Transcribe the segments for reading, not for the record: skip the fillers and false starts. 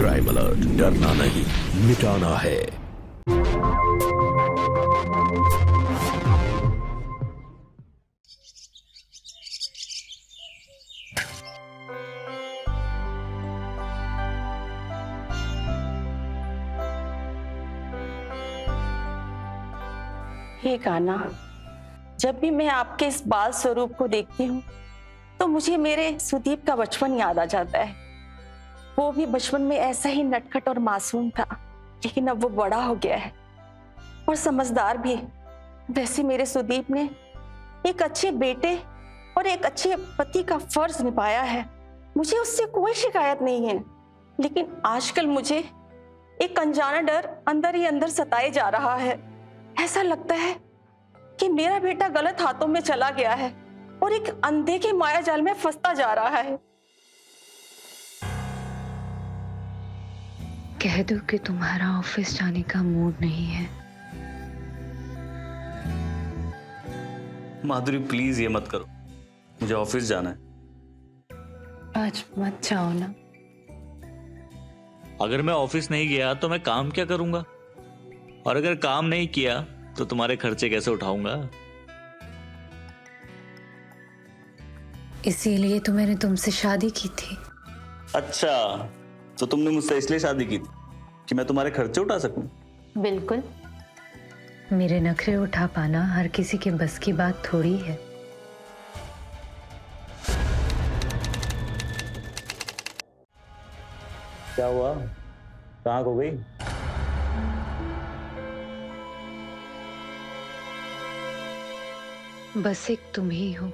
Crime alert, डरना नहीं मिटाना है। हे कान्हा, जब भी मैं आपके इस बाल स्वरूप को देखती हूँ तो मुझे मेरे सुदीप का बचपन याद आ जाता है। वो भी बचपन में ऐसा ही नटखट और मासूम था, लेकिन अब वो बड़ा हो गया है और समझदार भी। वैसे मेरे सुदीप ने एक अच्छे बेटे और एक अच्छे पति का फर्ज निभाया है। मुझे उससे कोई शिकायत नहीं है, लेकिन आजकल मुझे एक अनजाना डर अंदर ही अंदर सताए जा रहा है। ऐसा लगता है कि मेरा बेटा गलत हाथों में चला गया है और एक अंधे के माया जाल में फंसता जा रहा है। कह दो कि तुम्हारा ऑफिस जाने का मूड नहीं है। माधुरी प्लीज ये मत करो, मुझे ऑफिस जाना है। आज मत जाओ ना। अगर मैं ऑफिस नहीं गया तो मैं काम क्या करूंगा, और अगर काम नहीं किया तो तुम्हारे खर्चे कैसे उठाऊंगा। इसीलिए तो मैंने तुमसे शादी की थी। अच्छा, तो तुमने मुझसे इसलिए शादी की थी कि मैं तुम्हारे खर्चे उठा सकूं? बिल्कुल। मेरे नखरे उठा पाना हर किसी के बस की बात थोड़ी है। क्या हुआ, कहाँ खो गई? बस एक तुम ही हो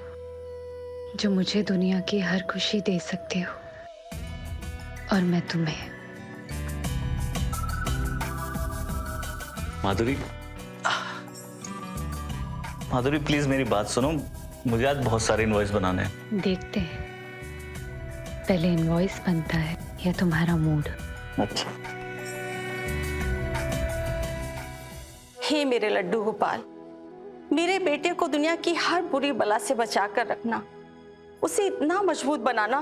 जो मुझे दुनिया की हर खुशी दे सकते हो, और मैं तुम्हें। माधुरी, माधुरी प्लीज मेरी बात सुनो, मुझे आज बहुत सारे इनवॉइस बनाने हैं। देखते हैं पहले इनवॉइस बनता है या तुम्हारा मूड। अच्छा। हे मेरे लड्डू गोपाल, मेरे बेटे को दुनिया की हर बुरी बला से बचाकर रखना, उसे इतना मजबूत बनाना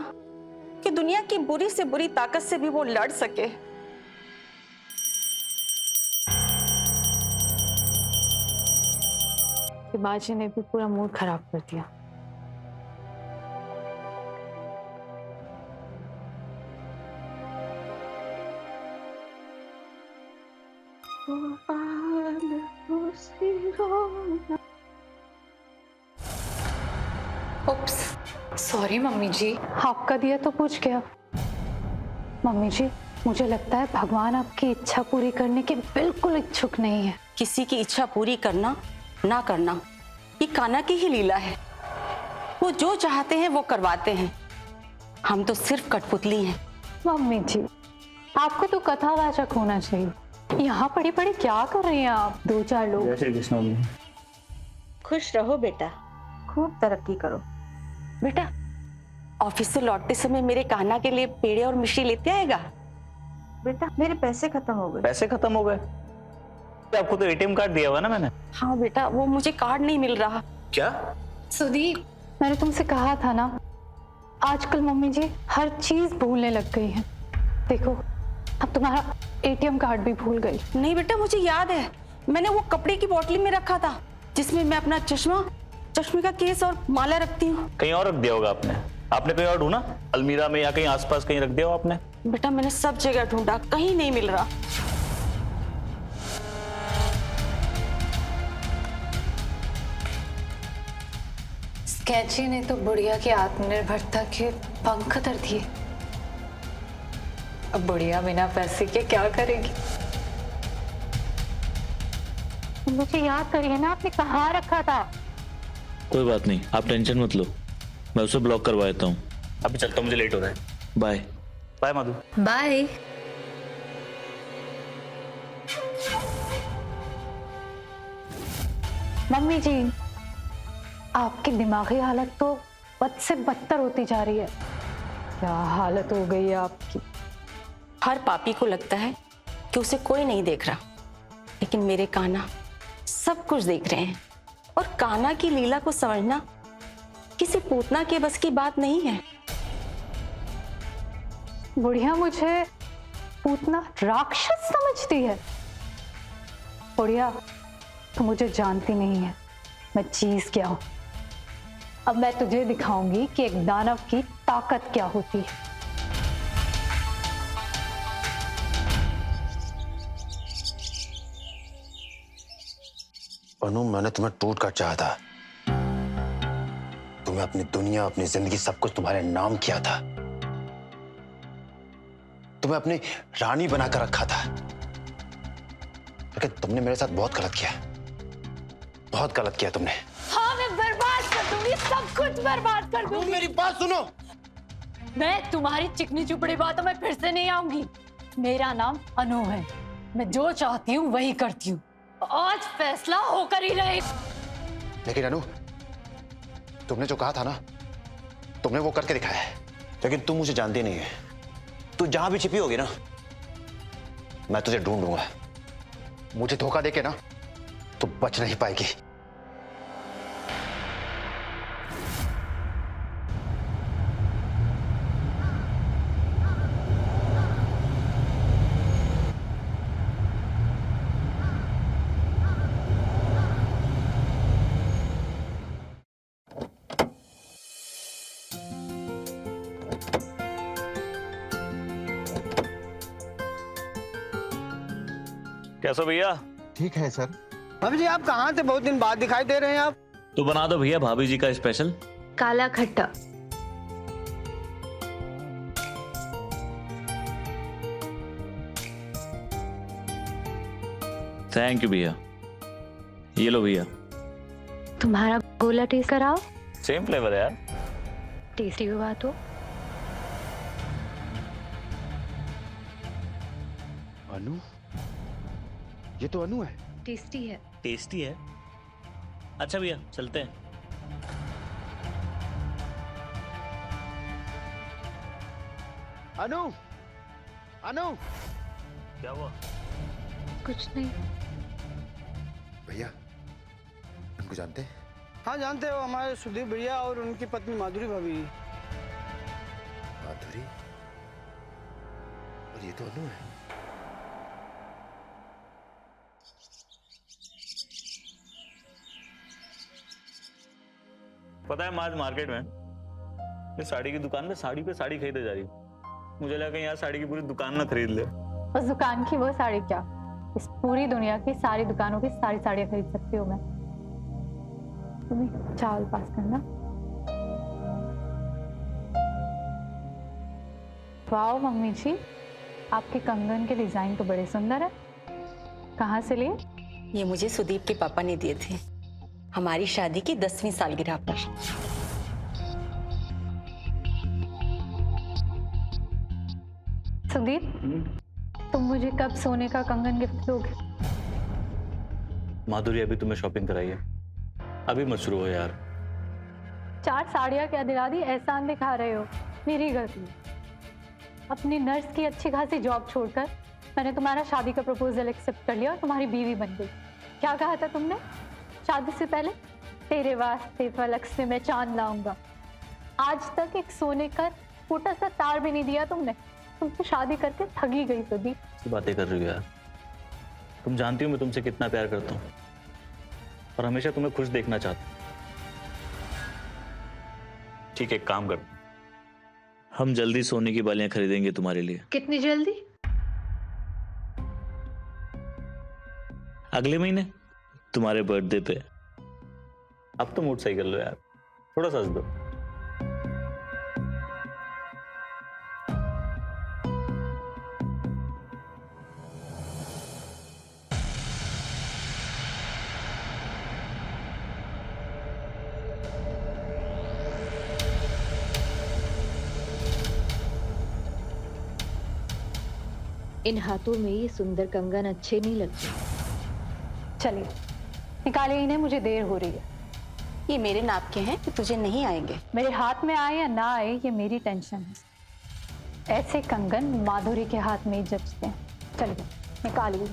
कि दुनिया की बुरी से बुरी ताकत से भी वो लड़ सके। बाजी ने भी पूरा मूड खराब कर दिया। उप्स, सॉरी मम्मी जी, आपका दिया तो पूछ गया। मम्मी जी, मुझे लगता है भगवान आपकी इच्छा पूरी करने के बिल्कुल इच्छुक नहीं है। किसी की इच्छा पूरी करना ना करना ये कान्हा की ही लीला है। वो जो चाहते हैं वो करवाते हैं, हम तो सिर्फ कठपुतली हैं। मम्मी जी, आपको तो कथावाचक होना चाहिए। यहाँ पड़ी पड़ी क्या कर रही हैं आप? दो चार लोग। जय श्री कृष्ण। खुश रहो बेटा, खूब तरक्की करो। बेटा, ऑफिस से लौटते समय मेरे कान्हा के लिए पेड़े और मिश्री लेते आएगा। बेटा, मेरे पैसे खत्म हो गए। पैसे खत्म हो गए? आपको तो एटीएम कार्ड दिया हुआ ना मैंने। हाँ बेटा, वो मुझे कार्ड नहीं मिल रहा। क्या? सुदीप, मैंने तुमसे कहा था ना, आजकल मम्मी जी हर चीज भूलने लग गई हैं। देखो, अब तुम्हारा एटीएम कार्ड भी भूल गई। नहीं बेटा, मुझे याद है, मैंने वो कपड़े की बोतल में रखा था जिसमें मैं अपना चश्मा, चश्मे का केस और माला रखती हूँ। कहीं और रख दिया होगा आपने। आपने कहीं और ढूंढा, अलमीरा में या कहीं आसपास कहीं रख दिया हो आपने? बेटा, मैंने सब जगह ढूंढा, कहीं नहीं मिल रहा। कैची ने तो बुढ़िया की आत्मनिर्भरता के पंख कर दिए। अब बुढ़िया बिना पैसे के क्या करेगी? मुझे याद करिए ना, आपने कहाँ रखा था? कोई बात नहीं, आप टेंशन मत लो, मैं उसे ब्लॉक करवा देता हूँ। अभी चलता हूँ, मुझे लेट हो रहा है। बाय बाय मधु। बाय। मम्मी जी, आपकी दिमागी हालत तो बद से बदतर होती जा रही है। क्या हालत हो गई है आपकी? हर पापी को लगता है कि उसे कोई नहीं देख रहा, लेकिन मेरे कान्हा सब कुछ देख रहे हैं। और कान्हा की लीला को समझना किसी पूतना के बस की बात नहीं है। बुढ़िया मुझे पूतना राक्षस समझती है। बुढ़िया, तू मुझे जानती नहीं है मैं चीज क्या हूं। अब मैं तुझे दिखाऊंगी कि एक दानव की ताकत क्या होती है। अनु, मैंने तुम्हें टूट कर चाहा था। तुम्हें अपनी दुनिया, अपनी जिंदगी, सब कुछ तुम्हारे नाम किया था। तुम्हें अपनी रानी बनाकर रखा था। लेकिन तुमने मेरे साथ बहुत गलत किया, बहुत गलत किया तुमने। हाँ, मैं बर्बाद कर दूंगी, सब कुछ बर्बाद कर दूंगी। मेरी बात सुनो। मैं तुम्हारी चिकनी चुपड़ी बातों में फिर से नहीं आऊंगी। मेरा नाम अनु है, मैं जो चाहती हूँ वही करती हूँ। आज फैसला होकर ही रहे। लेकिन अनु, तुमने जो कहा था ना, तुमने वो करके दिखाया है। लेकिन तुम मुझे जानती नहीं है। तू जहां भी छिपी होगी ना, मैं तुझे ढूंढूंगा। मुझे धोखा देके ना तू बच नहीं पाएगी। कैसा भैया? ठीक है सर। भाभी जी, आप कहाँ थे? बहुत दिन बाद दिखाई दे रहे हैं आप। तो बना दो भैया भाभी जी का स्पेशल काला खट्टा। थैंक यू भैया। ये लो भैया। तुम्हारा गोला टेस्ट कराओ। सेम फ्लेवर है यार। टेस्टी हुआ तो। अनु, ये तो अनु है। टेस्टी है। टेस्टी है। अच्छा भैया चलते हैं। अनु, अनु, क्या हुआ? कुछ नहीं। भैया उनको जानते हैं? हाँ, जानते हो, हमारे सुदीप भैया और उनकी पत्नी माधुरी भाभी। माधुरी? और ये तो अनु है। पता है मैं आज मार्केट में इस साड़ी की दुकान पे साड़ी खरीदे जा रही हूँ। मुझे लगा यहाँ साड़ी की पूरी दुकान ना खरीद ले। उस दुकान की वो साड़ी क्या, इस पूरी दुनिया की सारी दुकानों की सारी साड़ियाँ खरीद सकती हूँ मैं। तुम्हें चावल पास करना। वाह मम्मी जी, आपके कंगन के डिजाइन तो बड़े सुंदर है। कहाँ से लिए? ये मुझे सुदीप के पापा ने दिए थे हमारी शादी की 10वीं सालगिरह पर। सुदीप, तुम मुझे कब सोने का कंगन गिफ्ट दोगे? माधुरी अभी तुम्हें शॉपिंग कराई है, अभी मत शुरू हो यार। 4 साड़ियाँ क्या दिला दी, एहसान दिखा रहे हो। मेरी गलती। अपनी नर्स की अच्छी खासी जॉब छोड़कर मैंने तुम्हारा शादी का प्रपोजल एक्सेप्ट कर लिया और तुम्हारी बीवी बन गई। क्या कहा था तुमने शादी से पहले? तेरे वास्ते फलक से मैं चांद लाऊंगा। आज तक एक सोने का छोटा सा तार भी नहीं दिया तुमने। तुम तो शादी करके ठगी गई सुदीप। बातें कर रही हो यार। तुम जानती हो मैं तुमसे कितना प्यार करता हूँ और हमेशा तुम्हें खुश देखना चाहता हूँ। ठीक है, एक काम कर, हम जल्दी सोने की बालियां खरीदेंगे तुम्हारे लिए। कितनी जल्दी? अगले महीने तुम्हारे बर्थडे पे। अब तो मूड सही कर लो यार, थोड़ा सा हंस दो। इन हाथों में ये सुंदर कंगन अच्छे नहीं लगते। चलिए निकालिए इन्हें, मुझे देर हो रही है। ये मेरे नाप के हैं कि तुझे नहीं आएंगे। मेरे हाथ में आए या ना आए ये मेरी टेंशन है। ऐसे कंगन माधुरी के हाथ में ही जचते हैं। चलिए निकालिए।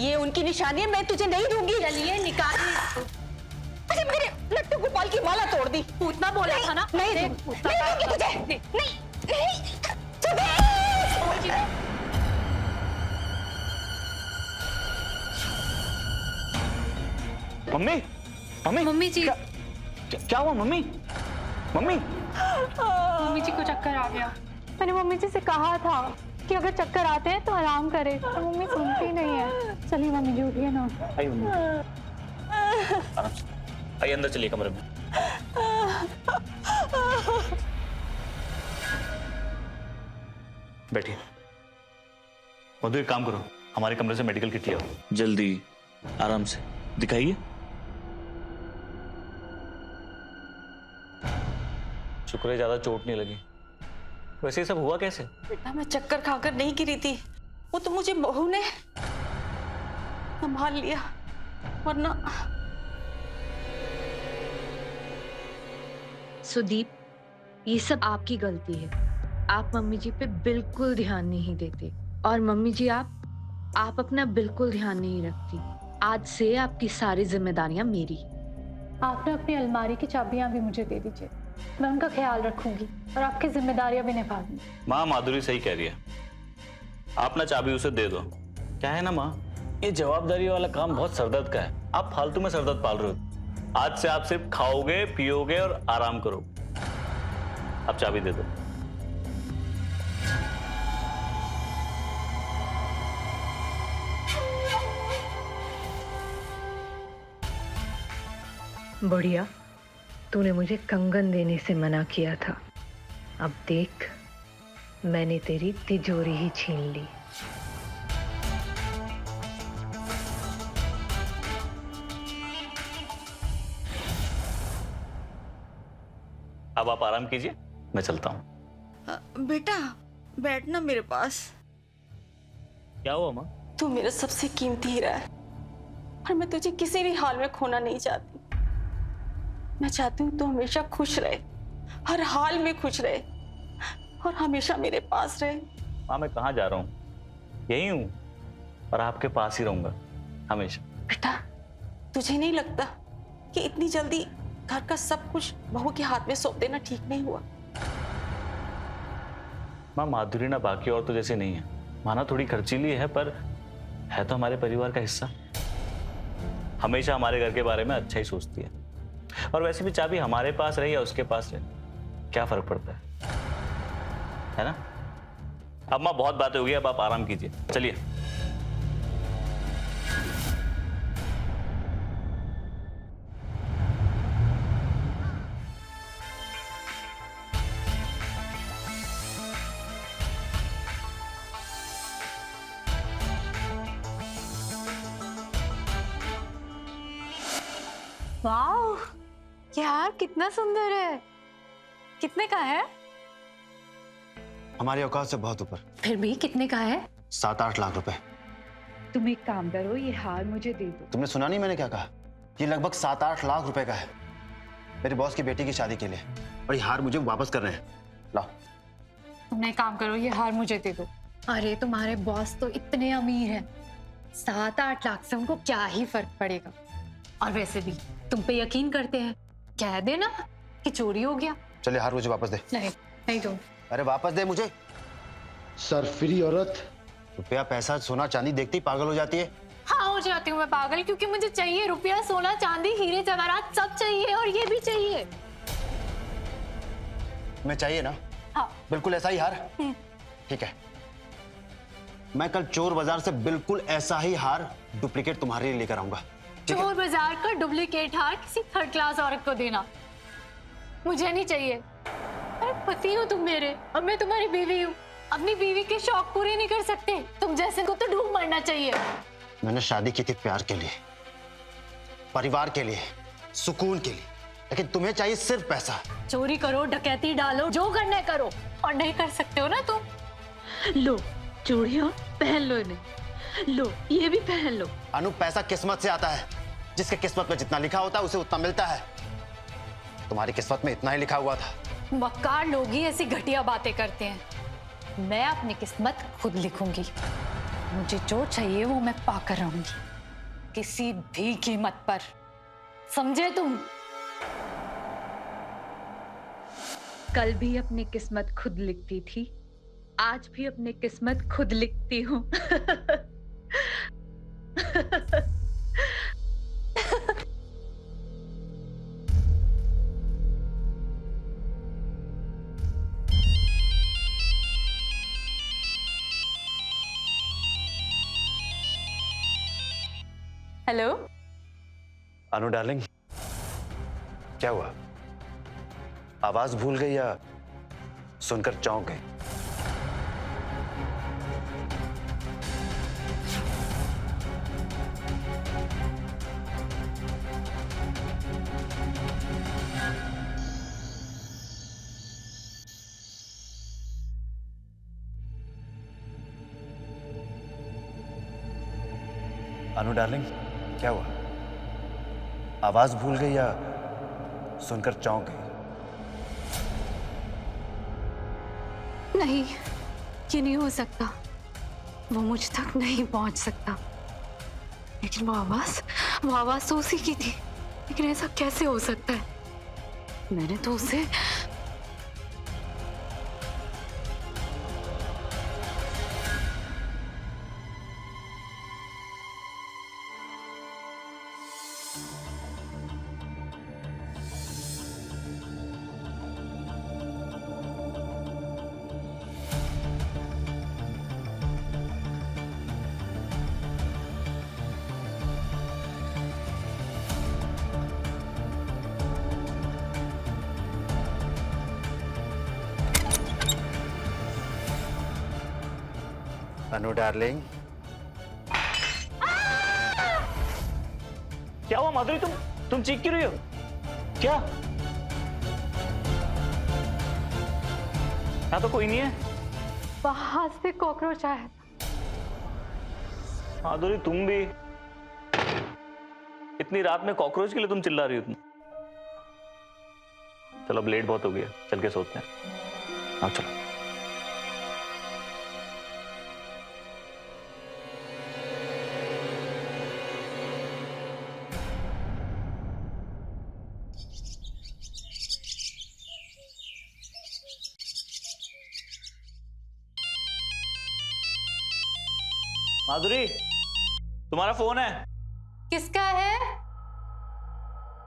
ये उनकी निशानी है, मैं तुझे नहीं दूंगी। चलिए निकालिए। अरे मेरे लट्टू गोपाल की माला तोड़ दी। पूतना बोला था ना। नहीं दूंगी तुझे। नहीं, नहीं। मम्मी मम्मी मम्मी जी, क्या हुआ मम्मी? मम्मी मम्मी जी को चक्कर आ गया। मैंने मम्मी जी से कहा था कि अगर चक्कर आते हैं तो आराम करे, तो मम्मी सुनती नहीं है। चलिए मम्मी जी उठिए ना। आइए मम्मी, आराम से आइए, अंदर चलिए कमरे में। बैठिए। मधु एक काम करो, हमारे कमरे से मेडिकल किट ले आओ जल्दी, आराम से दिखाइए। शुक्र है ज्यादा चोट नहीं लगी। वैसे ये सब हुआ कैसे? बेटा मैं चक्कर खाकर नहीं गिरी थी, वो तो मुझे बहू ने संभाल लिया, वरना। सुदीप, ये सब आपकी गलती है। आप मम्मी जी पे बिल्कुल ध्यान नहीं देते, और मम्मी जी आप अपना बिल्कुल ध्यान नहीं रखती। आज से आपकी सारी जिम्मेदारियां मेरी। आपने अपनी अलमारी की चाबियां भी मुझे दे दीजिए, मैं उनका ख्याल रखूंगी और आपकी जिम्मेदारियां भी निभा दूंगी। माँ माधुरी सही कह रही है, आप ना चाबी उसे दे दो। क्या है ना माँ, ये जवाबदारी वाला काम बहुत सरदर्द का है। आप फालतू में सरदर्द पाल रहे हो। आज से आप सिर्फ खाओगे, पियोगे और आराम करो। आप चाबी दे दो। बढ़िया, तूने मुझे कंगन देने से मना किया था। अब देख, मैंने तेरी तिजोरी ही छीन ली। अब आप आराम कीजिए, मैं चलता हूँ। बेटा बैठना मेरे पास। क्या हुआ माँ? तू मेरा सबसे कीमती हीरा है और मैं तुझे किसी भी हाल में खोना नहीं चाहती। मैं चाहती हूँ तू हमेशा खुश रहे, हर हाल में खुश रहे और हमेशा मेरे पास रहे। माँ मैं कहाँ जा रहा हूँ? यही हूँ और आपके पास ही रहूंगा हमेशा। बेटा तुझे नहीं लगता कि इतनी जल्दी घर का सब कुछ बहू के हाथ में सौंप देना ठीक नहीं हुआ? माँ माधुरी ना बाकी औरतों जैसी नहीं है। माना थोड़ी खर्चीली है, पर है तो हमारे परिवार का हिस्सा। हमेशा हमारे घर के बारे में अच्छा ही सोचती है। और वैसे भी चाबी हमारे पास रही या उसके पास रहे, क्या फर्क पड़ता है ना? अब माँ बहुत बातें हो गई, अब आप आराम कीजिए, चलिए। वाह यार, कितना सुंदर है। कितने का है? हमारी औकात से बहुत ऊपर। फिर भी कितने का है? 7-8 लाख रुपए। तुम एक काम करो, ये हार मुझे दे दो। तुमने सुना नहीं मैंने क्या कहा? ये लगभग 7-8 लाख रुपए का है, मेरे बॉस की बेटी की शादी के लिए, और ये हार मुझे वापस करने हैं। लाओ। तुमने एक काम करो, ये हार मुझे दे दो। अरे तुम्हारे बॉस तो इतने अमीर हैं, 7-8 लाख से उनको क्या ही फर्क पड़ेगा। और वैसे भी तुम पे यकीन करते हैं, कह देना कि चोरी हो गया। चलिए हार मुझे वापस दे। नहीं दो। अरे वापस दे मुझे। सरफिरी औरत। रुपया पैसा सोना चांदी देखती पागल हो जाती है। हाँ हो जाती हूँ मैं पागल, क्योंकि मुझे चाहिए रुपया, सोना चांदी, हीरे जवाहरात सब चाहिए, और ये भी चाहिए। मैं चाहिए ना? हाँ बिल्कुल ऐसा ही हार। ठीक है, मैं कल चोर बाजार से बिल्कुल ऐसा ही हार डुप्लीकेट तुम्हारे लिए लेकर आऊंगा। चोर बाजार का डुप्लीकेट हार किसी थर्ड क्लास औरत को देना मुझे नहीं चाहिए। अरे पति हो तुम मेरे, और मैं तुम्हारी बीवी हूँ। अपनी बीवी के शौक पूरे नहीं कर सकते? तुम जैसे को तो डूब मरना चाहिए। मैंने शादी की थी प्यार के लिए, परिवार के लिए, सुकून के लिए, लेकिन तुम्हें चाहिए सिर्फ पैसा। चोरी करो, डकैती डालो, जो करना है करो, और नहीं कर सकते हो ना तुम। लो चूड़ियां पहन लो, इन्हें लो, ये भी पहन लो। अनु पैसा किस्मत से आता है, जिसके किस्मत में जितना लिखा होता है उसे उतना मिलता है। तुम्हारी किस्मत में इतना ही लिखा हुआ था। मक्कार लोग ही ऐसी घटिया बातें करते हैं। मैं अपनी किस्मत खुद लिखूंगी। मुझे जो चाहिए वो मैं पाकर रहूंगी, किसी भी कीमत पर। समझे तुम? कल भी अपनी किस्मत खुद लिखती थी, आज भी अपनी किस्मत खुद लिखती हूँ। हेलो। अनु डार्लिंग, क्या हुआ? आवाज भूल गई या सुनकर चौंक गई? अनु डार्लिंग, क्या हुआ? आवाज भूल गई या सुनकर चौंक गई? नहीं, ये नहीं हो सकता। वो मुझ तक नहीं पहुंच सकता। लेकिन वो आवाज तो उसी की थी। लेकिन ऐसा कैसे हो सकता है? मैंने तो उसे अनु डार्लिंग, क्या हुआ माधुरी? तुम चीख क्यों रही हो? क्या? यहाँ तो कोई नहीं है। बाहर से कॉकरोच आया। माधुरी तुम भी इतनी रात में कॉकरोच के लिए तुम चिल्ला रही हो? तुम चलो, अब लेट बहुत हो गया, चल के सोते हैं। हाँ चलो। माधुरी, तुम्हारा फोन है? किसका है?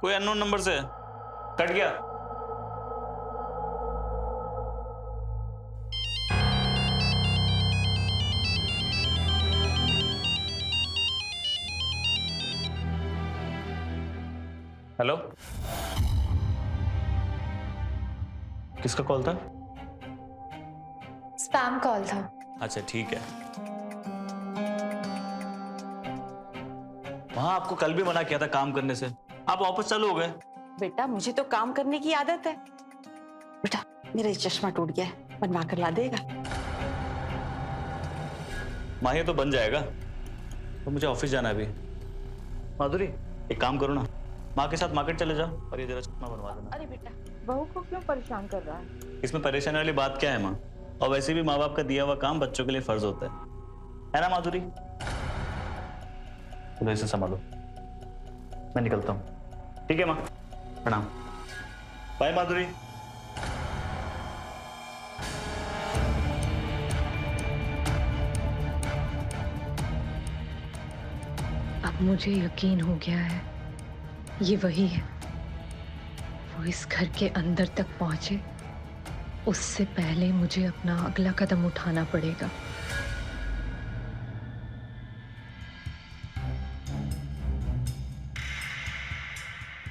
कोई अननोन नंबर से कट गया। हेलो, किसका कॉल था? स्पैम कॉल था। अच्छा ठीक है। वहां आपको कल भी मना किया था काम करने से, आप वापस चालू हो गए। बेटा, मुझे तो काम करने की आदत है। बेटा, मेरा ये चश्मा टूट गया है, बनवा कर ला देगा? माँ, ये तो बन जाएगा, तो मुझे ऑफिस जाना है अभी। माधुरी, एक काम करो ना, माँ के साथ मार्केट चले जाओ और ये जरा चश्मा बनवा देना। अरे बेटा, बहू को क्यों परेशान कर रहा है? इसमें परेशानी वाली बात क्या है माँ? और वैसे भी माँ बाप का दिया हुआ काम बच्चों के लिए फर्ज होता है ना माधुरी? चलो इसे संभालो, मैं निकलता हूँ। ठीक है माँ, प्रणाम। बाय माधुरी। अब मुझे यकीन हो गया है, ये वही है। वो इस घर के अंदर तक पहुंचे उससे पहले मुझे अपना अगला कदम उठाना पड़ेगा।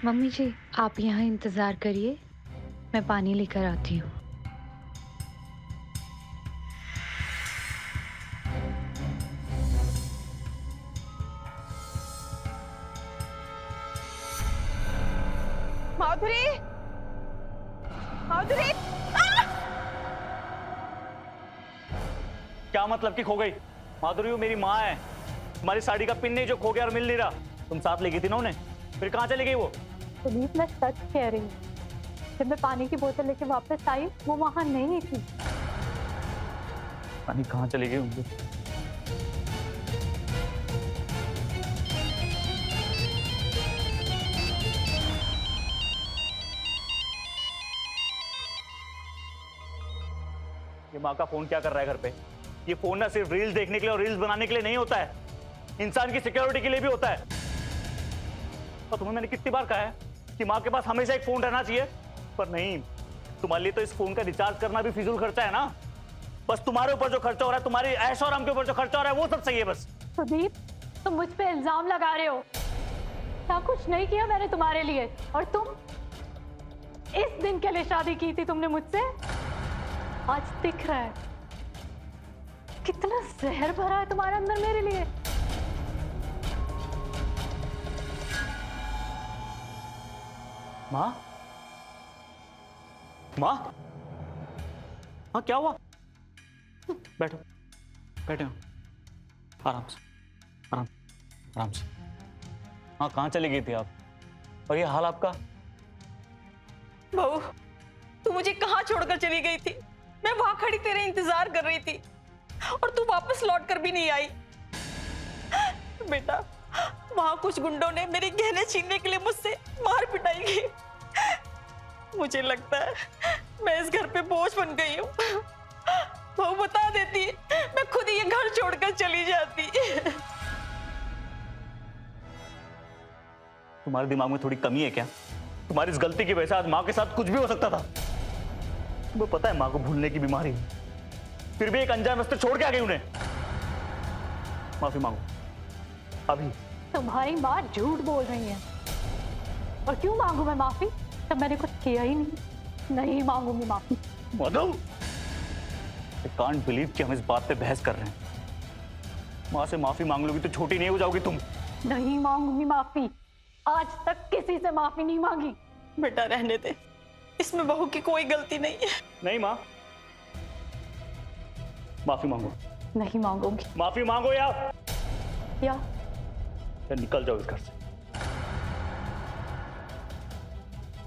मम्मी जी, आप यहाँ इंतजार करिए, मैं पानी लेकर आती हूँ। माधुरी, माधुरी, क्या मतलब कि खो गई? माधुरी, वो मेरी माँ है। तुम्हारी साड़ी का पिन नहीं जो खो गया और मिल नहीं रहा। तुम साथ ले गई थी ना उन्हें, फिर कहाँ चली गई वो? सुदीप, मैं सच कह रही हूँ। जब मैं पानी की बोतल लेके वापस आई, वो वहां नहीं थी। पानी कहाँ चली गई उनकी? ये माँ का फोन क्या कर रहा है घर पे? ये फोन ना सिर्फ रील्स देखने के लिए और रील्स बनाने के लिए नहीं होता है, इंसान की सिक्योरिटी के लिए भी होता है। और तुम्हें मैंने कितनी बार कहा है कि माँ के पास हमेशा एक फोन रहना चाहिए, पर नहीं। तुम्हारे लिए तो इस फोन का रिचार्ज करना भी फिजूल खर्चा है ना। बस तुम्हारे ऊपर जो खर्चा हो रहा है, तुम्हारी ऐश और आराम के ऊपर जो खर्चा हो रहा है, वो सब सही है बस। सुदीप, तुम मुझ पे इल्जाम लगा रहे हो। क्या कुछ नहीं किया मैंने तुम्हारे लिए, और तुम इस दिन के लिए शादी की थी तुमने मुझसे। आज दिख रहा है कितना जहर भरा है तुम्हारे अंदर मेरे लिए। माँ, माँ, हाँ क्या हुआ? बैठो, बैठे हो, आराम से, आराम से। हाँ, कहाँ चली गई थी आप? और ये हाल आपका? बहू, तू मुझे कहाँ छोड़कर चली गई थी? मैं वहां खड़ी तेरे इंतजार कर रही थी और तू वापस लौट कर भी नहीं आई। बेटा, वहां कुछ गुंडों ने मेरे गहने छीनने के लिए मुझसे मार पिटाई की। मुझे लगता है मैं इस घर पे बोझ बन गई हूँ। बहू बता देती, मैं खुद ही ये घर छोड़कर चली जाती। तुम्हारे दिमाग में थोड़ी कमी है क्या? तुम्हारी इस गलती की वजह से आज माँ के साथ कुछ भी हो सकता था। तुम्हें पता है माँ को भूलने की बीमारी है, फिर भी एक अनजान रास्ते छोड़ के आ गई उन्हें। माफी मांगो अभी। तुम्हारी माँ झूठ बोल रही है, और क्यों मांगू मैं माफी जब मैंने कुछ किया ही नहीं। नहीं मांगूंगी माफी। मधु, I can't believe कि हम इस बात पे बहस कर रहे हैं। माँ से माफी मांग लोगी तो छोटी नहीं हो जाओगी तुम। नहीं मांगूंगी माफी, आज तक किसी से माफी नहीं मांगी। बेटा रहने दे, इसमें बहू की कोई गलती नहीं है। नहीं माँ, माफी मांगो। नहीं मांगूंगी। माफी मांगो या निकल जाओ इस घर से।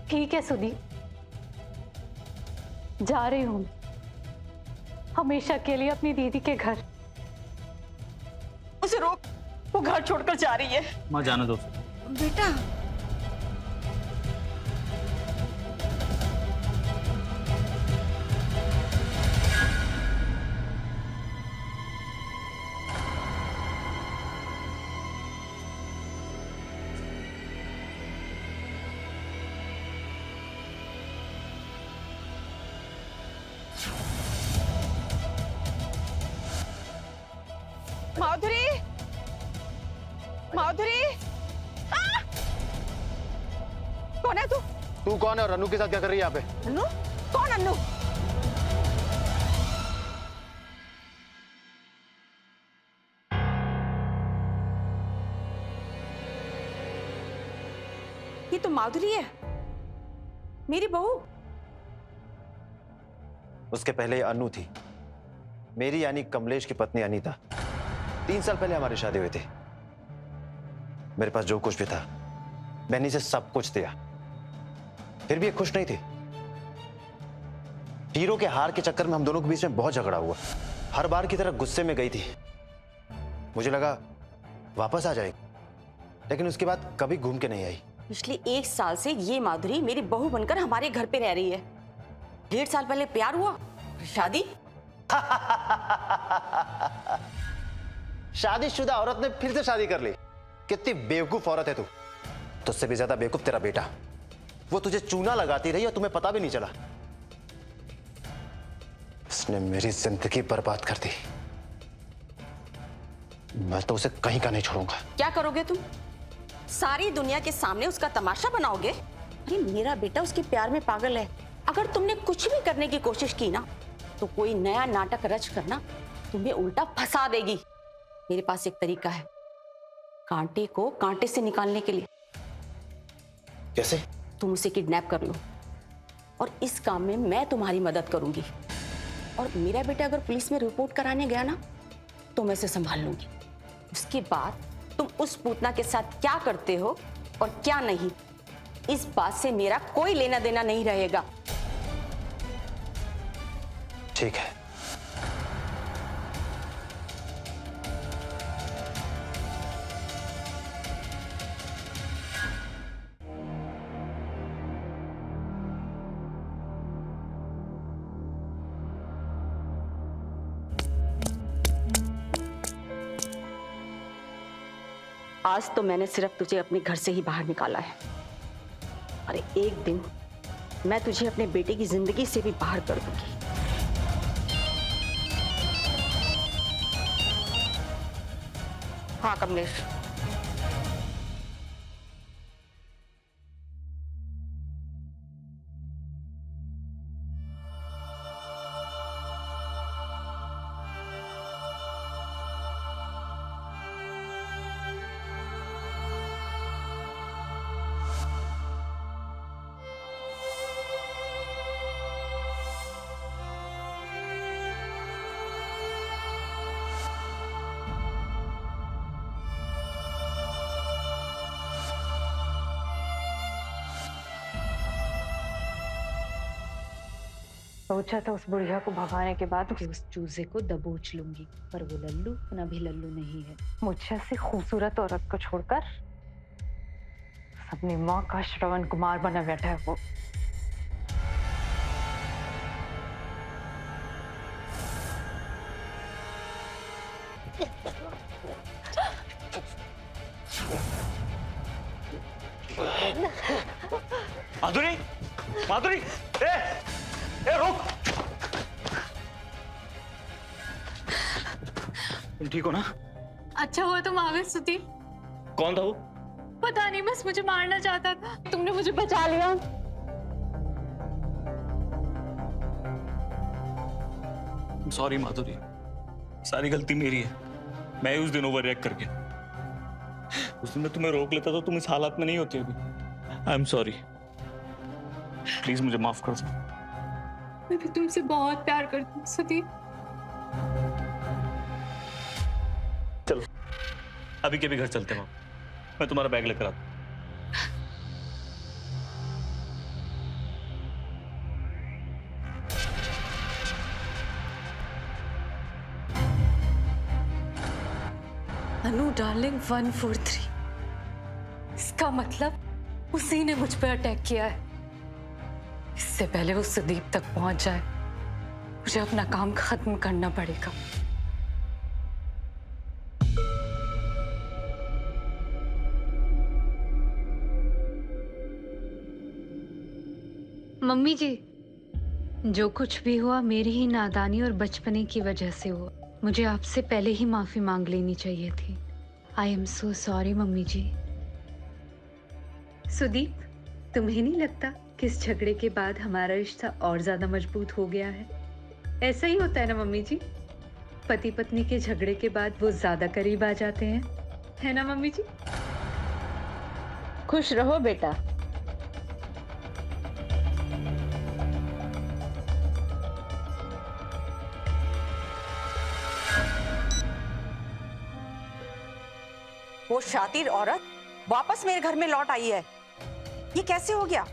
ठीक है सुदीप, जा रही हूं हमेशा के लिए अपनी दीदी के घर। उसे रोक, वो घर छोड़कर जा रही है। माँ जाने दो। बेटा, माधुरी, माधुरी, कौन है तू? तू कौन है और अनु के साथ क्या कर रही है यहाँ पे? अन्नू? कौन अन्नू? ये तो माधुरी है, मेरी बहू। उसके पहले ये अनु थी, मेरी यानी कमलेश की पत्नी अनीता। 3 साल पहले हमारी शादी हुई थी। मेरे पास जो कुछ भी था मैंने इसे सब कुछ दिया, फिर भी ये खुश नहीं थी। हीरो के हार के चक्कर में हम दोनों के बीच में बहुत झगड़ा हुआ। हर बार की तरह गुस्से में गई थी। मुझे लगा वापस आ जाएगी, लेकिन उसके बाद कभी घूम के नहीं आई। पिछले 1 साल से ये माधुरी मेरी बहू बनकर हमारे घर पे रह रही है। 1.5 साल पहले प्यार हुआ, शादी। शादीशुदा औरत ने फिर से शादी कर ली। कितनी बेवकूफ औरत है तू। तुझसे भी ज्यादा बेवकूफ तेरा बेटा। वो तुझे चूना लगाती रही और तुम्हें पता भी नहीं चला। उसने मेरी जिंदगी बर्बाद कर दी। मैं तो उसे कहीं का नहीं छोड़ूंगा। क्या करोगे तुम? सारी दुनिया के सामने उसका तमाशा बनाओगे? अरे मेरा बेटा उसके प्यार में पागल है। अगर तुमने कुछ भी करने की कोशिश की ना, तो कोई नया नाटक रच करना तुम्हें उल्टा फंसा देगी। मेरे पास एक तरीका है कांटे को कांटे से निकालने के लिए। कैसे? तुम उसे किडनैप कर लो और इस काम में मैं तुम्हारी मदद करूंगी। और मेरा बेटा अगर पुलिस में रिपोर्ट कराने गया ना, तो मैं उसे संभाल लूंगी। उसके बाद तुम उस पूतना के साथ क्या करते हो और क्या नहीं, इस बात से मेरा कोई लेना देना नहीं रहेगा। ठीक है। आज तो मैंने सिर्फ तुझे अपने घर से ही बाहर निकाला है, अरे एक दिन मैं तुझे अपने बेटे की जिंदगी से भी बाहर कर दूंगी। हाँ कमलेश, सोचा था उस बुढ़िया को भगाने के बाद कि उस चूजे को दबोच लूंगी, पर वो लल्लू ना भी लल्लू नहीं है। मुझे से खूबसूरत औरत को छोड़कर अपनी माँ का श्रवण कुमार बना बैठा है वो। माधुरी, माधुरी, ए रुक। तुम ठीक हो ना? अच्छा हुआ तुम आ गए सुधीर। कौन था वो? पता नहीं, बस मुझे मारना चाहता था, तुमने मुझे बचा लिया। सॉरी माधुरी, सारी गलती मेरी है। मैं ही उस दिन ओवर रिएक्ट कर गया। उस दिन मैं तुम्हें रोक लेता तो तुम इस हालत में नहीं होती अभी। आई एम सॉरी, प्लीज मुझे माफ कर दो। मैं भी तुमसे बहुत प्यार करती हूँ सुधीर। चलो अभी के भी घर चलते हैं, मैं तुम्हारा बैग लेकर आता हूँ। अनु डार्लिंग 143, इसका मतलब उसी ने मुझ पर अटैक किया है। इससे पहले वो सुदीप तक पहुंच जाए, मुझे अपना काम खत्म करना पड़ेगा। मम्मी जी, जो कुछ भी हुआ मेरी ही नादानी और बचपने की वजह से हुआ। मुझे आपसे पहले ही माफी मांग लेनी चाहिए थी। I am so sorry mummy ji. Sudeep, तुम्हें नहीं लगता कि इस झगड़े के बाद हमारा रिश्ता और ज्यादा मजबूत हो गया है? ऐसा ही होता है ना मम्मी जी, पति पत्नी के झगड़े के बाद वो ज्यादा करीब आ जाते हैं, है ना मम्मी जी? खुश रहो बेटा। वो शातिर औरत वापस मेरे घर में लौट आई है, ये कैसे हो गया?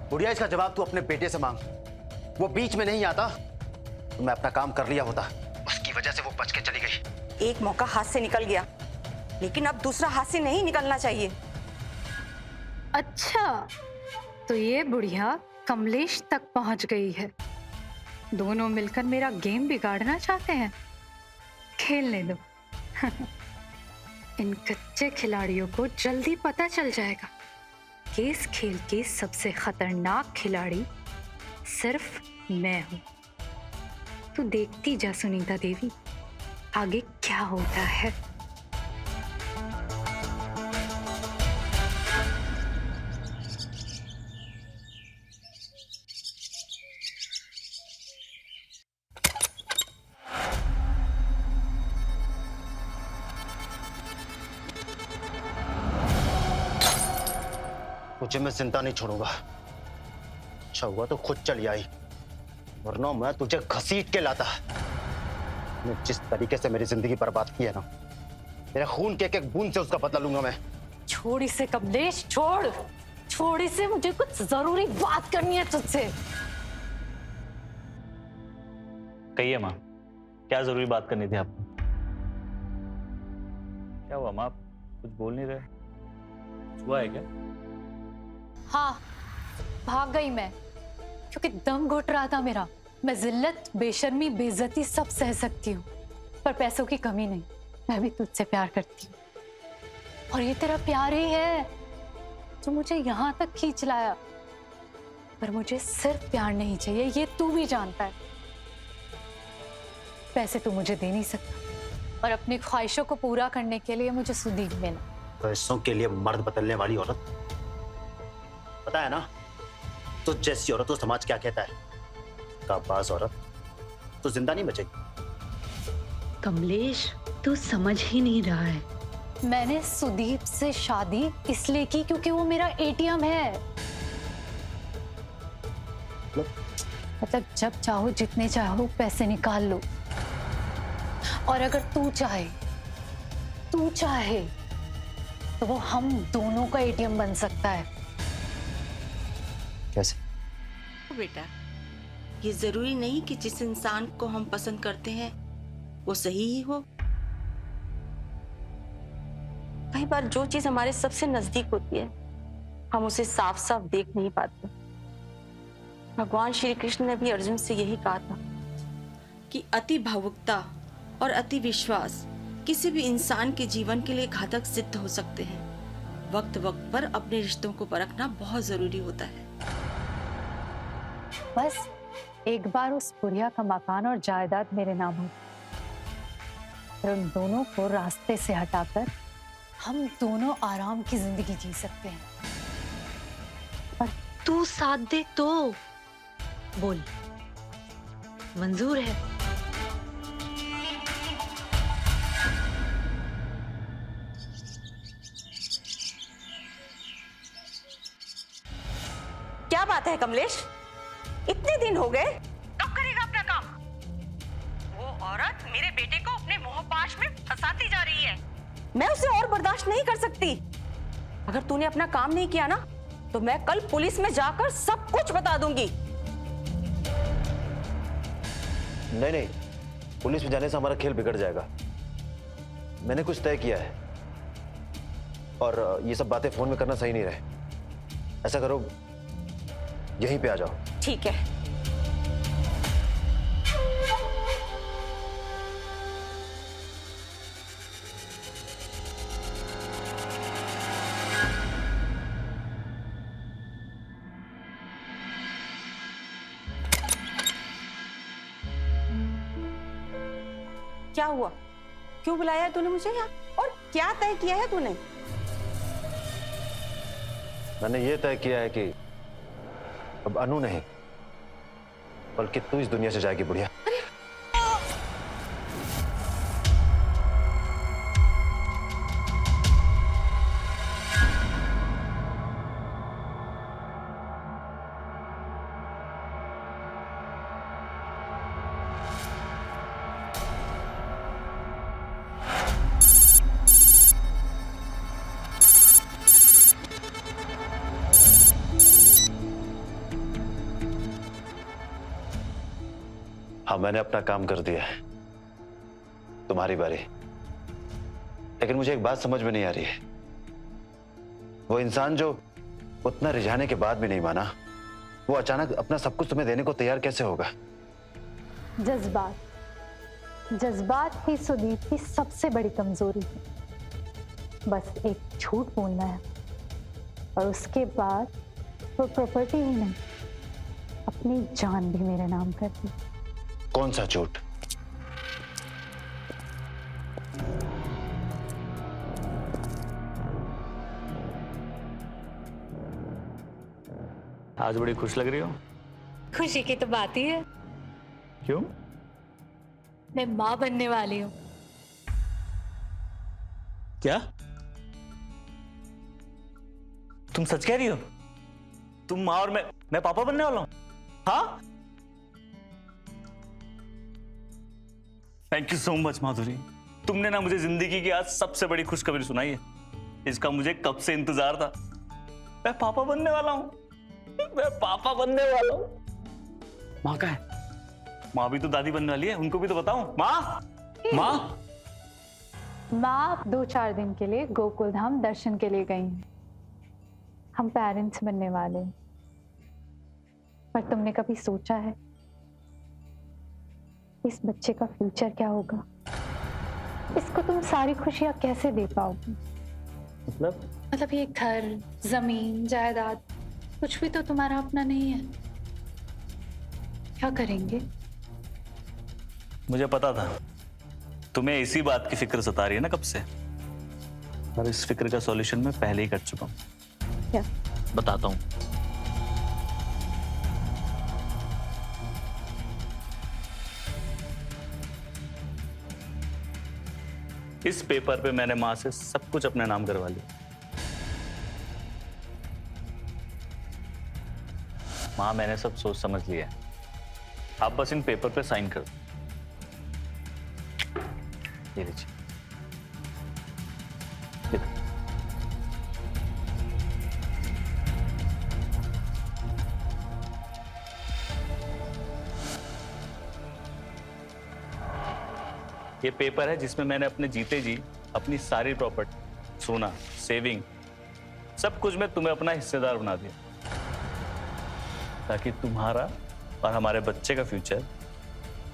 बुढ़िया, इसका जवाब तू अपने बेटे से मांग। वो बीच में नहीं आता तो मैं अपना काम कर लिया होता। उसकी वजह से वो बच के चली गई। एक मौका हाथ से निकल गया, लेकिन अब दूसरा हाथ से नहीं निकलना चाहिए। अच्छा, तो ये बुढ़िया कमलेश तक पहुंच गई है। दोनों मिलकर मेरा गेम बिगाड़ना चाहते हैं। खेलने दो। इन कच्चे खिलाड़ियों को जल्दी पता चल जाएगा कि इस खेल की सबसे खतरनाक खिलाड़ी सिर्फ मैं हूं। तू देखती जा सुनीता देवी, आगे क्या होता है। तुझे मैं जिंदा नहीं छोड़ूंगा। अच्छा हुआ तो खुद चली आई, वरना मैं तुझे घसीट के लाता। मैं जिस तरीके से मेरी जिंदगी बर्बाद की है ना, तेरे खून के एक एक बूंद से उसका बदला लूंगा मैं। छोड़ इसे कमलेश, छोड़ छोड़ इसे, मुझे कुछ जरूरी बात करनी है तुझसे। कहिए माँ, क्या जरूरी बात करनी थी आपको? क्या हुआ माँ, आप कुछ बोल नहीं रहे? कुछ हुआ है क्या? हाँ, भाग गई मैं, क्योंकि दम घुट रहा था मेरा। मैं जिल्लत, बेशर्मी, बेइज्जती सब सह सकती हूँ, पर पैसों की कमी नहीं। मैं भी तुझसे प्यार करती हूँ, और ये तेरा प्यार ही है जो मुझे यहाँ तक खींच लाया। पर मुझे सिर्फ प्यार नहीं चाहिए, ये तू भी जानता है। पैसे तू मुझे दे नहीं सकता, और अपनी ख्वाहिशों को पूरा करने के लिए मुझे सुदीप मिला। पैसों के लिए मर्द बदलने वाली औरत, पता है ना तो जैसी औरत तो समाज क्या कहता है? काबाज औरत तो जिंदा नहीं बचेगी। कमलेश, तू समझ ही नहीं रहा है। मैंने सुदीप से शादी इसलिए की क्योंकि वो मेरा एटीएम है। मतलब जब चाहो, जितने चाहो पैसे निकाल लो, और अगर तू चाहे तो वो हम दोनों का एटीएम बन सकता है। कैसे? बेटा, ये जरूरी नहीं कि जिस इंसान को हम पसंद करते हैं वो सही ही हो। कई बार जो चीज हमारे सबसे नजदीक होती है हम उसे साफ साफ देख नहीं पाते। भगवान श्री कृष्ण ने भी अर्जुन से यही कहा था कि अति भावुकता और अति विश्वास किसी भी इंसान के जीवन के लिए घातक सिद्ध हो सकते हैं। वक्त वक्त पर अपने रिश्तों को परखना बहुत जरूरी होता है। बस एक बार उस बुढ़िया का मकान और जायदाद मेरे नाम हो, फिर उन दोनों को रास्ते से हटाकर हम दोनों आराम की जिंदगी जी सकते हैं। पर तू साथ दे तो बोल, मंजूर है? क्या बात है कमलेश, इतने दिन हो गए, कब करेगा अपना काम? वो औरत मेरे बेटे को अपने मोहपाश में फंसाती जा रही है। मैं उसे और बर्दाश्त नहीं कर सकती। अगर तूने अपना काम नहीं किया ना तो मैं कल पुलिस में जाकर सब कुछ बता दूंगी। नहीं नहीं, पुलिस में जाने से हमारा खेल बिगड़ जाएगा। मैंने कुछ तय किया है और ये सब बातें फोन में करना सही नहीं रहे। ऐसा करो, यहीं पे आ जाओ। ठीक है। क्या हुआ? क्यों बुलाया है तूने मुझे यहाँ? और क्या तय किया है तूने? मैंने ये तय किया है कि अब अनु नहीं बल्कि तू इस दुनिया से जाएगी बुढ़िया। हाँ, मैंने अपना काम कर दिया है, तुम्हारी बारी। लेकिन मुझे एक बात समझ में नहीं आ रही है, वो इंसान जो उतना रिझाने के बाद भी नहीं माना, वो अचानक अपना सब कुछ तुम्हें देने को तैयार कैसे होगा? जज्बात ही सुदीप की सबसे बड़ी कमजोरी है। बस एक झूठ बोलना है और उसके बाद वो प्रॉपर्टी ही नहीं, अपनी जान भी मेरे नाम कर दी। कौन सा झूठ? आज बड़ी खुश लग रही हो। खुशी की तो बात ही है, क्यों? मैं माँ बनने वाली हूँ। क्या तुम सच कह रही हो? तुम माँ और मैं पापा बनने वाला हूँ? हाँ, थैंक यू सो मच माधुरी। तुमने ना मुझे जिंदगी की आज सबसे बड़ी खुशखबरी सुनाई है। इसका मुझे कब से इंतजार था। मैं पापा बनने वाला हूँ, मैं पापा बनने वाला हूँ। माँ का है? माँ भी तो दादी बनने वाली है, उनको भी तो बताऊं। माँ, माँ, माँ 2-4 दिन के लिए गोकुल धाम दर्शन के लिए गई हैं। हम पेरेंट्स बनने वाले हैं। पर तुमने कभी सोचा है इस बच्चे का फ्यूचर क्या होगा? इसको तुम सारी खुशियां कैसे दे पाओगे? मतलब ये घर, जमीन, जायदाद कुछ भी तो तुम्हारा अपना नहीं है। क्या करेंगे? मुझे पता था तुम्हें इसी बात की फिक्र सता रही है ना कब से। और इस फिक्र का सॉल्यूशन मैं पहले ही कर चुका हूँ। क्या? बताता हूँ। इस पेपर पे मैंने माँ से सब कुछ अपने नाम करवा लिया। माँ, मैंने सब सोच समझ लिया। आप बस इन पेपर पे साइन कर दो। ये लीजिए। ये दो। ये पेपर है जिसमें मैंने अपने जीते जी अपनी सारी प्रॉपर्टी, सोना, सेविंग, सब कुछ मैं तुम्हें अपना हिस्सेदार बना दिया, ताकि तुम्हारा और हमारे बच्चे का फ्यूचर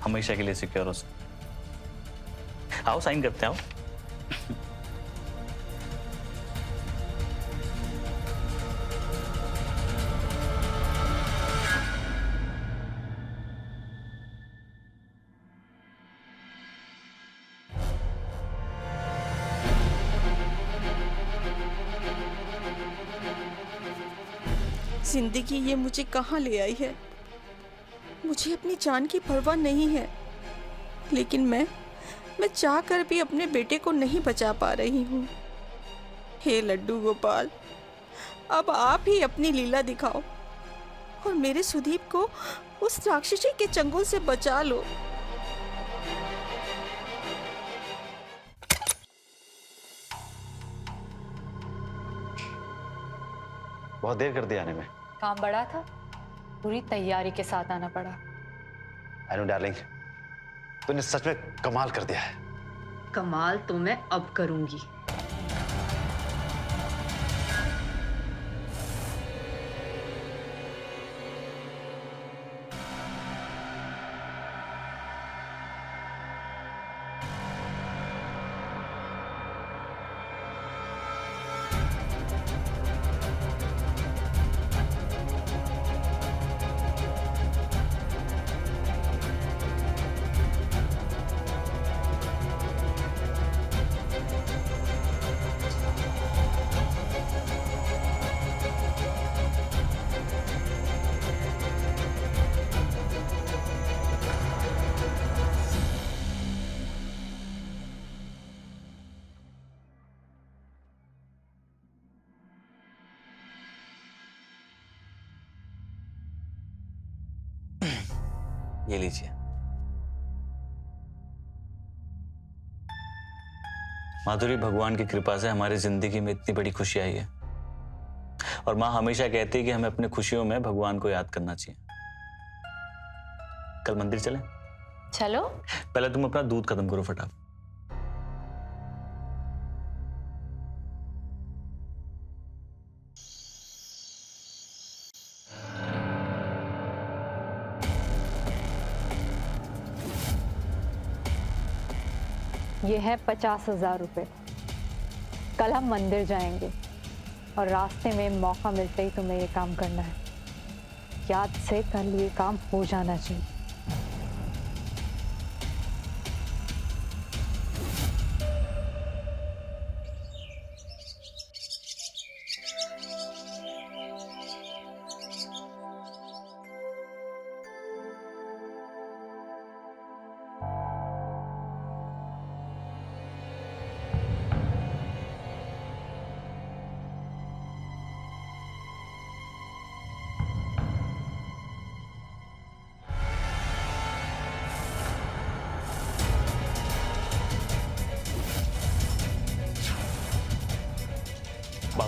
हमेशा के लिए सिक्योर हो सके। आओ साइन करते हैं, आओ। जिंदगी ये मुझे कहाँ ले आई है। मुझे अपनी जान की परवाह नहीं है, लेकिन मैं चाह कर भी अपने बेटे को नहीं बचा पा रही हूँ। हे लड्डू गोपाल, अब आप ही अपनी लीला दिखाओ और मेरे सुदीप को उस राक्षसी के चंगुल से बचा लो। बहुत देर कर दिया आने में। काम बड़ा था, पूरी तैयारी के साथ आना पड़ा। अनु डार्लिंग, तूने सच में कमाल कर दिया है। कमाल तो मैं अब करूंगी। ये लीजिए। माधुरी, भगवान की कृपा से हमारी जिंदगी में इतनी बड़ी खुशी आई है, और माँ हमेशा कहती है कि हमें अपनी खुशियों में भगवान को याद करना चाहिए। कल मंदिर चलें? चलो। पहले तुम अपना दूध खत्म करो फटाफट। ये है 50,000 रुपये। कल हम मंदिर जाएंगे और रास्ते में मौका मिलते ही तुम्हें ये काम करना है। याद से कल ये काम हो जाना चाहिए।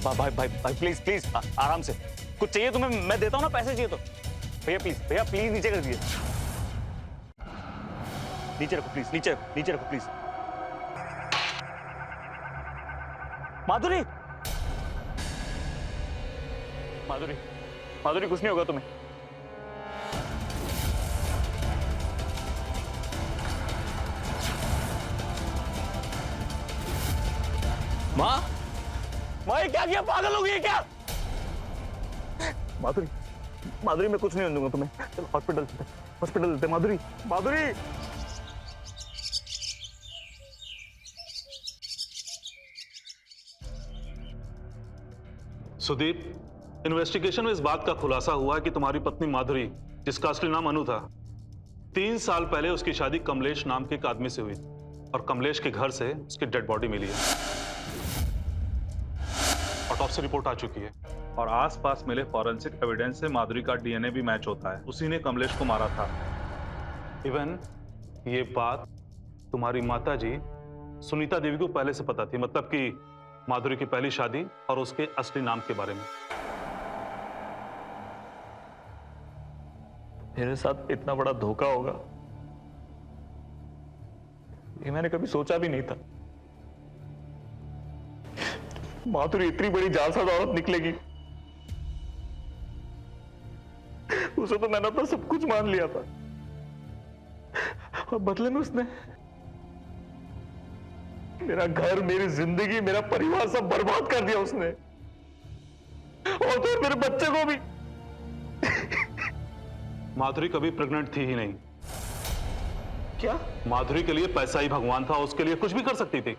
भाई भाई भाई प्लीज प्लीज आराम से। कुछ चाहिए तुम्हें मैं देता हूँ ना, पैसे चाहिए तो। भैया प्लीज नीचे कर दिए। नीचे रखो प्लीज, नीचे रखो प्लीज। माधुरी माधुरी माधुरी, कुछ नहीं होगा तुम्हें। माँ ये क्या किया? पागल हो गई क्या? माधुरी मैं कुछ नहीं दूंगा तुम्हें। चलो हॉस्पिटल चलते। माधुरी सुदीप, इन्वेस्टिगेशन में इस बात का खुलासा हुआ कि तुम्हारी पत्नी माधुरी, जिसका असली नाम अनु था, 3 साल पहले उसकी शादी कमलेश नाम के एक आदमी से हुई और कमलेश के घर से उसकी डेड बॉडी मिली है। ऑटोप्सी रिपोर्ट आ चुकी है और आसपास मिले फॉरेंसिक एविडेंस से माधुरी का डीएनए भी मैच होता है। उसी ने कमलेश को मारा था। इवन ये बात तुम्हारी माताजी सुनीता देवी को पहले से पता थी, मतलब कि माधुरी की पहली शादी और उसके असली नाम के बारे में। मेरे साथ इतना बड़ा धोखा होगा ये मैंने कभी सोचा भी नहीं था। माधुरी इतनी बड़ी जालसाज औरत निकलेगी, उसे तो मैंने अपना सब कुछ मान लिया था, और बदले में उसने मेरा घर, मेरी जिंदगी, मेरा परिवार सब बर्बाद कर दिया उसने, और तो मेरे बच्चे को भी। माधुरी कभी प्रेग्नेंट थी ही नहीं। क्या? माधुरी के लिए पैसा ही भगवान था, उसके लिए कुछ भी कर सकती थी।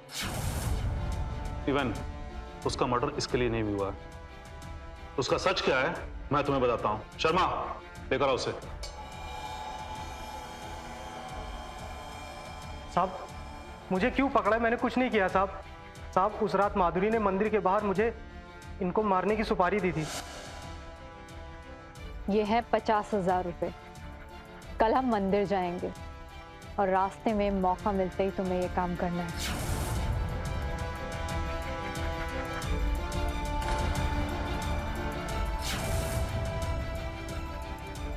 इवन उसका मर्डर इसके लिए नहीं भी हुआ। उसका सच क्या है मैं तुम्हें बताता हूं। शर्मा, लेकर आओ उसे। साहब मुझे क्यों पकड़ा है? मैंने कुछ नहीं किया साहब। साहब उस रात माधुरी ने मंदिर के बाहर मुझे इनको मारने की सुपारी दी थी। ये है 50,000 रुपए। कल हम मंदिर जाएंगे और रास्ते में मौका मिलते ही तुम्हें ये काम करना है।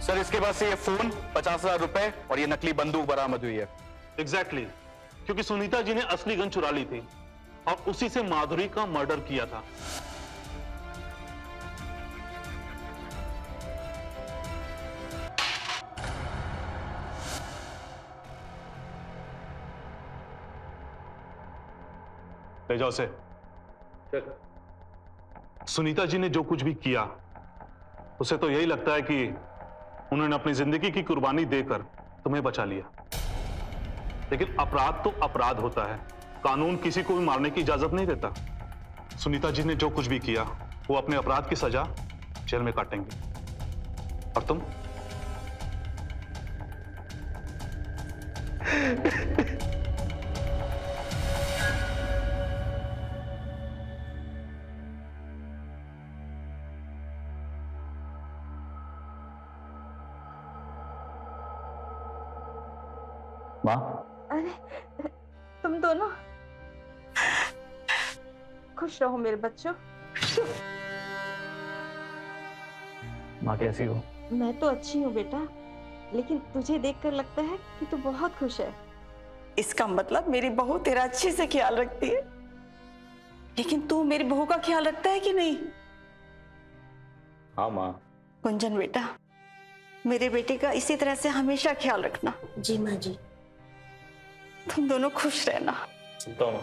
सर इसके बाद से ये फोन, 50,000 रुपए और ये नकली बंदूक बरामद हुई है। एग्जैक्टली, क्योंकि सुनीता जी ने असली गन चुरा ली थी और उसी से माधुरी का मर्डर किया था। ले जाओ उसे। सुनीता जी ने जो कुछ भी किया उसे तो यही लगता है कि उन्होंने अपनी जिंदगी की कुर्बानी देकर तुम्हें बचा लिया, लेकिन अपराध तो अपराध होता है। कानून किसी को भी मारने की इजाजत नहीं देता। सुनीता जी ने जो कुछ भी किया वो अपने अपराध की सजा जेल में काटेंगे, और तुम? माँ, अरे तुम दोनों खुश रहो मेरे बच्चों। माँ कैसी हो? मैं तो अच्छी हूँ बेटा, लेकिन तुझे देखकर लगता है कि तू बहुत खुश है। इसका मतलब मेरी बहू तेरा अच्छे से ख्याल रखती है, लेकिन तू मेरी बहू का ख्याल रखता है कि नहीं? हाँ माँ। कुंजन बेटा, मेरे बेटे का इसी तरह से हमेशा ख्याल रखना। जी माँ जी। तुम दोनों खुश रहना। सुनता हूँ।